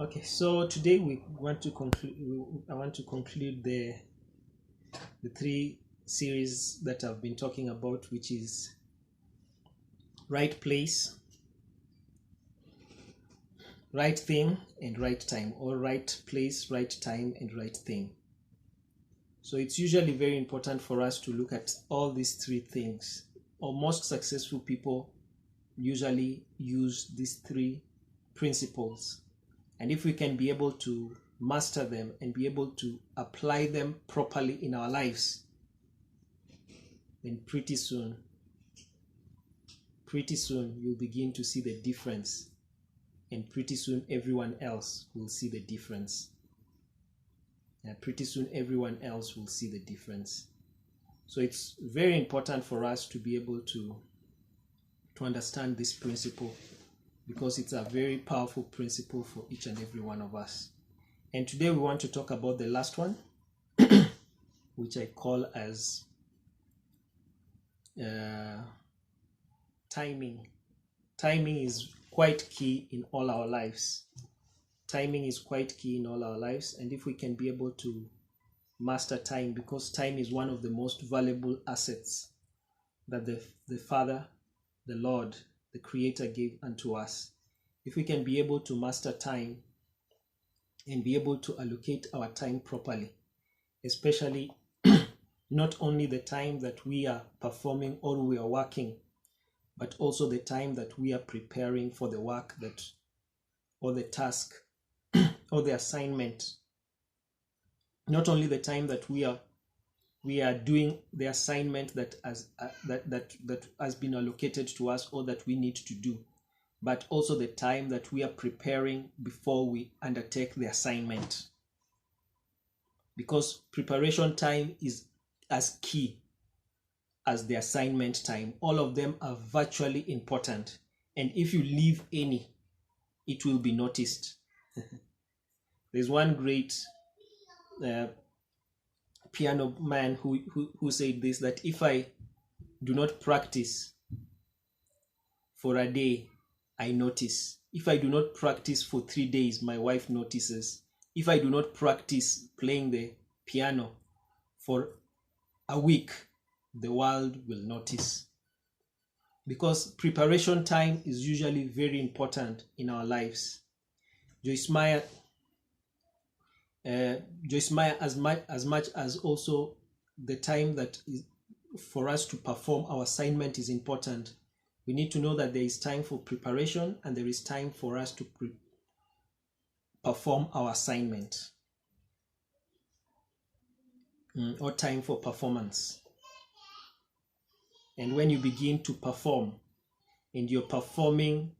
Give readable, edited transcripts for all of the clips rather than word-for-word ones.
Okay, so today we want to conclude. I want to conclude the three series that I've been talking about, which is right place, right thing, and right time, or right place, right time, and right thing. So it's usually very important for us to look at all these three things. Or most successful people usually use these three principles. And if we can be able to master them and be able to apply them properly in our lives, then pretty soon you'll begin to see the difference. And pretty soon everyone else will see the difference. And pretty soon everyone else will see the difference. So it's very important for us to be able to understand this principle, because it's a very powerful principle for each and every one of us. And today we want to talk about the last one, which I call as timing. Timing is quite key in all our lives. Timing is quite key in all our lives. And if we can be able to master time, because time is one of the most valuable assets that the Father, the Lord, the Creator gave unto us. If we can be able to master time and be able to allocate our time properly, especially not only the time that we are performing or we are working, but also the time that we are preparing for the work that, or the task, or the assignment. Not only the time that we are doing the assignment that has been allocated to us or that we need to do, but also the time that we are preparing before we undertake the assignment. Because preparation time is as key as the assignment time. All of them are virtually important. And if you leave any, it will be noticed. There's one great piano man who said this, that if I do not practice for a day, I notice. If I do not practice for 3 days, my wife notices. If I do not practice playing the piano for a week, the world will notice. Because preparation time is usually very important in our lives. Joyce Meyer, as much as also the time that is for us to perform our assignment is important, we need to know that there is time for preparation and there is time for us to perform our assignment, or time for performance. And when you begin to perform, and you're performing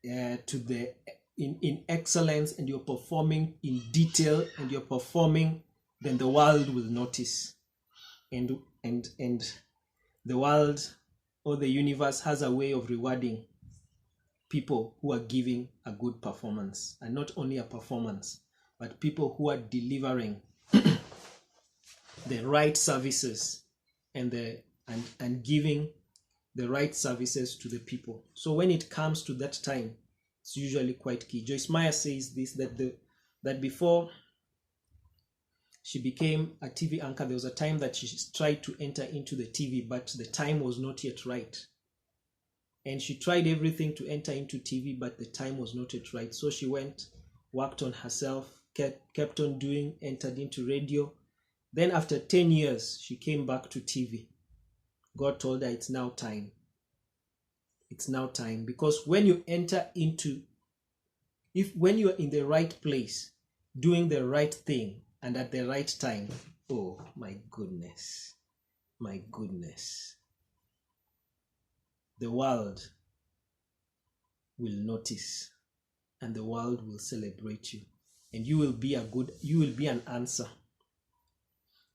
in excellence, and you're performing in detail, and you're performing, then the world will notice. And the world or the universe has a way of rewarding people who are giving a good performance, and not only a performance, but people who are delivering the right services and giving the right services to the people. So when it comes to that time, it's usually quite key. Joyce Meyer says this, that before she became a TV anchor, there was a time that she tried to enter into the TV, but the time was not yet right. And she tried everything to enter into TV, but the time was not yet right. So she went, worked on herself, kept on doing, entered into radio. Then after 10 years, she came back to TV. God told her it's now time. It's now time. Because when you enter into, when you are in the right place, doing the right thing, and at the right time, oh my goodness, the world will notice, and the world will celebrate you, and you will be an answer.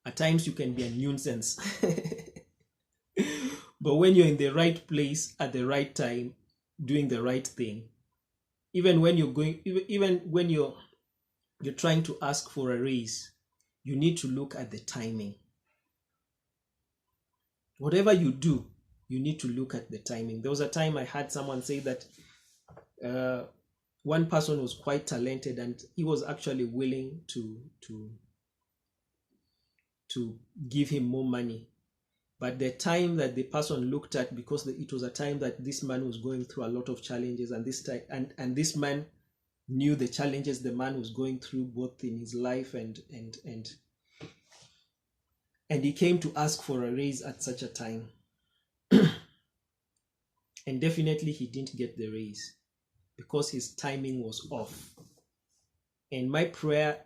At times you can be a nuisance. But when you're in the right place at the right time, doing the right thing, even when you're trying to ask for a raise, you need to look at the timing. Whatever you do, you need to look at the timing. There was a time I had someone say that one person was quite talented, and he was actually willing to give him more money. But the time that the person looked at, because it was a time that this man was going through a lot of challenges, and this man knew the challenges the man was going through, both in his life and he came to ask for a raise at such a time. And definitely he didn't get the raise because his timing was off. And my prayer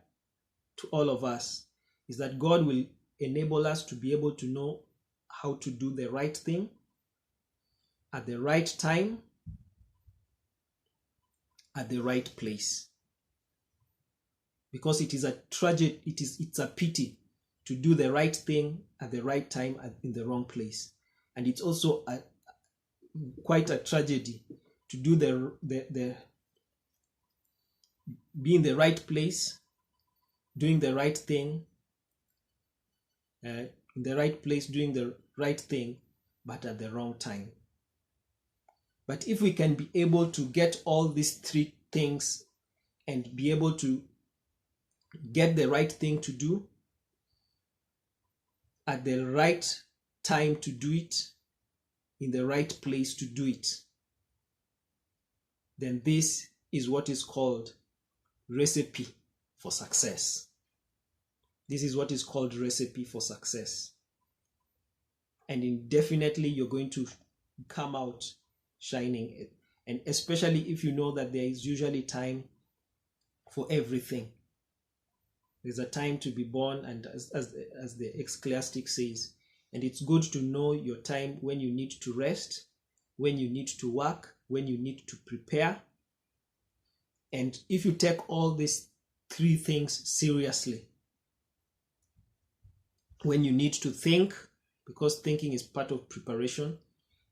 to all of us is that God will enable us to be able to know how to do the right thing at the right time, at the right place. Because it is a tragedy, it's a pity to do the right thing at the right time in the wrong place. And it's also quite a tragedy to do be in the right place, doing the right thing, in the right place, doing the right thing, but at the wrong time. But if we can be able to get all these three things and be able to get the right thing to do at the right time to do it, in the right place to do it, then this is what is called recipe for success. This is what is called recipe for success. And definitely you're going to come out shining. And especially if you know that there is usually time for everything. There's a time to be born, and as the ecclesiastic says, and it's good to know your time when you need to rest, when you need to work, when you need to prepare. And if you take all these three things seriously, when you need to think, because thinking is part of preparation,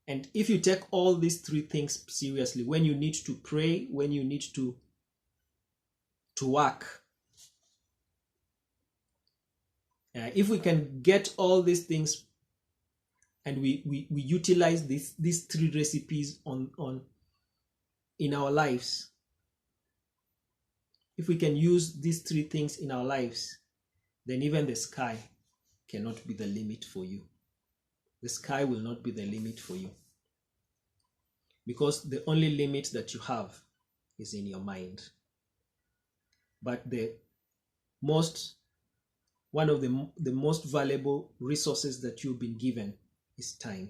and if you take all these three things seriously, when you need to pray, when you need to work, if we can get all these things and we utilize these three recipes in our lives, if we can use these three things in our lives, then even the sky cannot be the limit for you. The sky will not be the limit for you, because the only limit that you have is in your mind. But one of the most valuable resources that you've been given is time.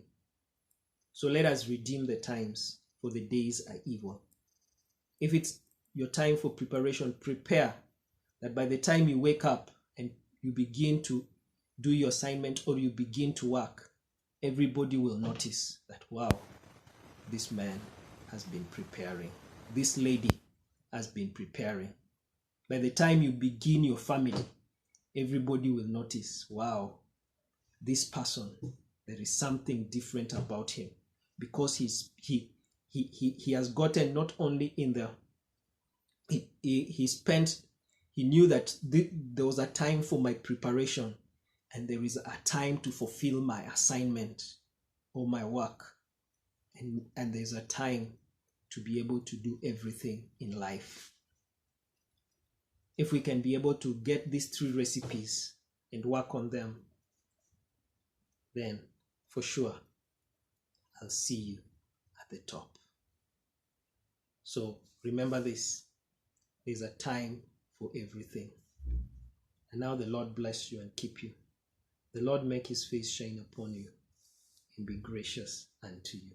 So let us redeem the times, for the days are evil. If it's your time for preparation, prepare that by the time you wake up and you begin to do your assignment or you begin to work, everybody will notice that, wow, this man has been preparing. This lady has been preparing. By the time you begin your family, everybody will notice, wow, this person, there is something different about him, because he has gotten not only in the he knew that there was a time for my preparation, and there is a time to fulfill my assignment or my work, and there's a time to be able to do everything in life. If we can be able to get these three recipes and work on them, then for sure I'll see you at the top. So remember this, there's a time for everything. And now the Lord bless you and keep you. The Lord make his face shine upon you and be gracious unto you.